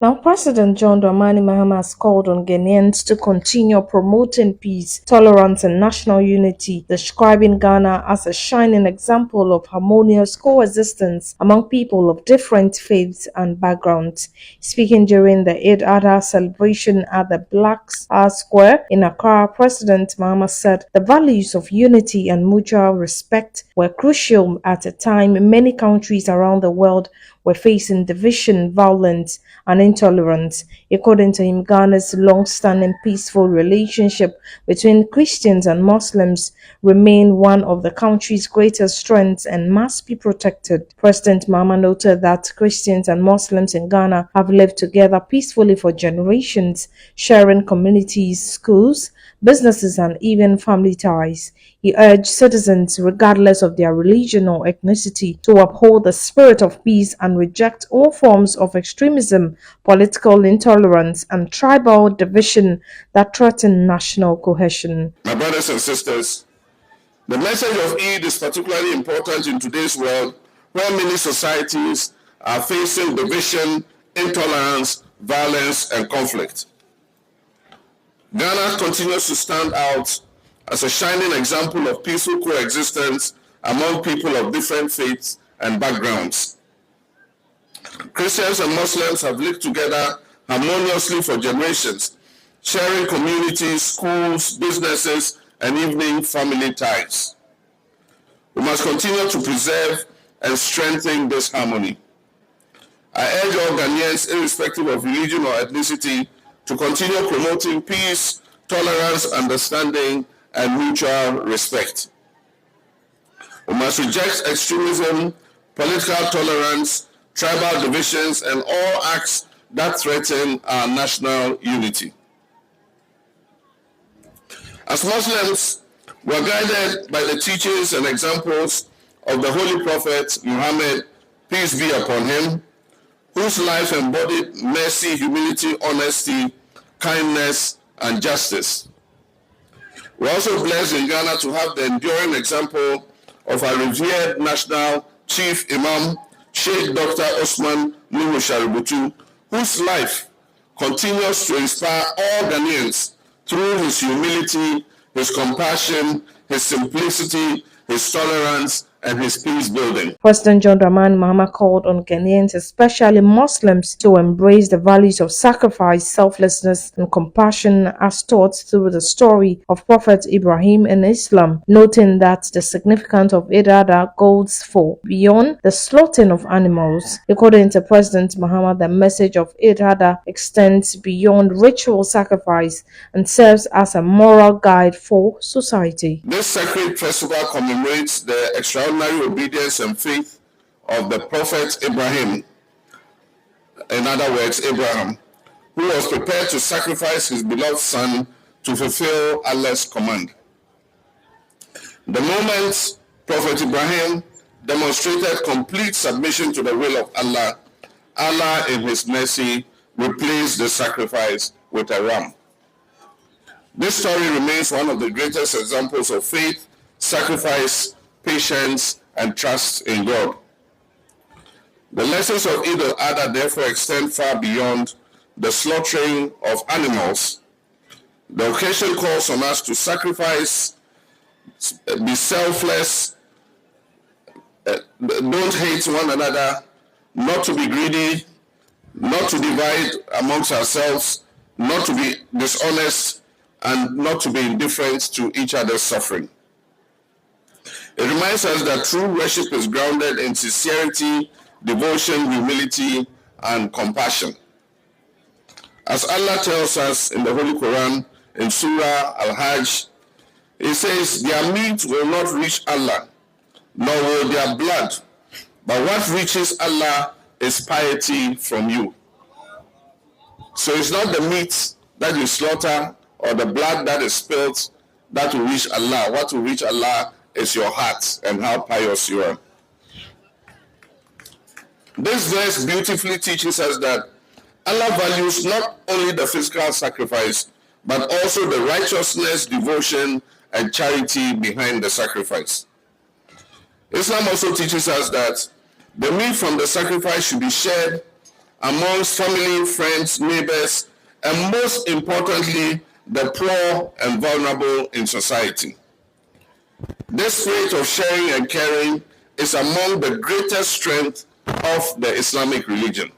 Now, President John Dramani Mahama has called on Ghanaians to continue promoting peace, tolerance, and national unity, describing Ghana as a shining example of harmonious coexistence among people of different faiths and backgrounds. Speaking during the Eid al-Adha celebration at the Black Square in Accra, President Mahama said the values of unity and mutual respect were crucial at a time many countries around the world were facing division, violence, and intolerance. According to him, Ghana's long-standing peaceful relationship between Christians and Muslims remain one of the country's greatest strengths and must be protected. President Mahama noted that Christians and Muslims in Ghana have lived together peacefully for generations, sharing communities, schools, businesses, and even family ties. He urged citizens, regardless of their religion or ethnicity, to uphold the spirit of peace and reject all forms of extremism, political intolerance, and tribal division that threaten national cohesion. My brothers and sisters, the message of Eid is particularly important in today's world where many societies are facing division, intolerance, violence, and conflict. Ghana continues to stand out as a shining example of peaceful coexistence among people of different faiths and backgrounds. Christians and Muslims have lived together harmoniously for generations, sharing communities, schools, businesses, and even family ties. We must continue to preserve and strengthen this harmony. I urge all Ghanaians, irrespective of religion or ethnicity, to continue promoting peace, tolerance, understanding, and mutual respect. We must reject extremism, political tolerance, tribal divisions, and all acts that threaten our national unity. As Muslims, we are guided by the teachings and examples of the Holy Prophet Muhammad, peace be upon him, whose life embodied mercy, humility, honesty, kindness, and justice. We're also blessed in Ghana to have the enduring example of our revered national chief imam, Sheikh Dr. Osman Nuhu Shaributu, whose life continues to inspire all Ghanaians through his humility, his compassion, his simplicity, his tolerance, and his peace building. President John Dramani Mahama called on Ghanaians, especially Muslims, to embrace the values of sacrifice, selflessness, and compassion as taught through the story of Prophet Ibrahim in Islam, noting that the significance of Eid al-Adha goes for beyond the slaughtering of animals. According to President Mahama, the message of Eid al-Adha extends beyond ritual sacrifice and serves as a moral guide for society. This sacred festival commemorates the extraordinary obedience and faith of the Prophet Ibrahim, in other words, Abraham, who was prepared to sacrifice his beloved son to fulfill Allah's command. The moment Prophet Ibrahim demonstrated complete submission to the will of Allah, Allah in his mercy replaced the sacrifice with a ram. This story remains one of the greatest examples of faith, sacrifice, patience, and trust in God. The lessons of Eid al-Adha therefore extend far beyond the slaughtering of animals. The occasion calls on us to sacrifice, be selfless, don't hate one another, not to be greedy, not to divide amongst ourselves, not to be dishonest, and not to be indifferent to each other's suffering. It reminds us that true worship is grounded in sincerity, devotion, humility, and compassion. As Allah tells us in the Holy Quran, in Surah Al-Hajj, it says, "Their meat will not reach Allah, nor will their blood, but what reaches Allah is piety from you." So it's not the meat that you slaughter or the blood that is spilled that will reach Allah. What will reach Allah is your heart and how pious you are. This verse beautifully teaches us that Allah values not only the physical sacrifice, but also the righteousness, devotion, and charity behind the sacrifice. Islam also teaches us that the meat from the sacrifice should be shared amongst family, friends, neighbors, and most importantly, the poor and vulnerable in society. This spirit of sharing and caring is among the greatest strengths of the Islamic religion.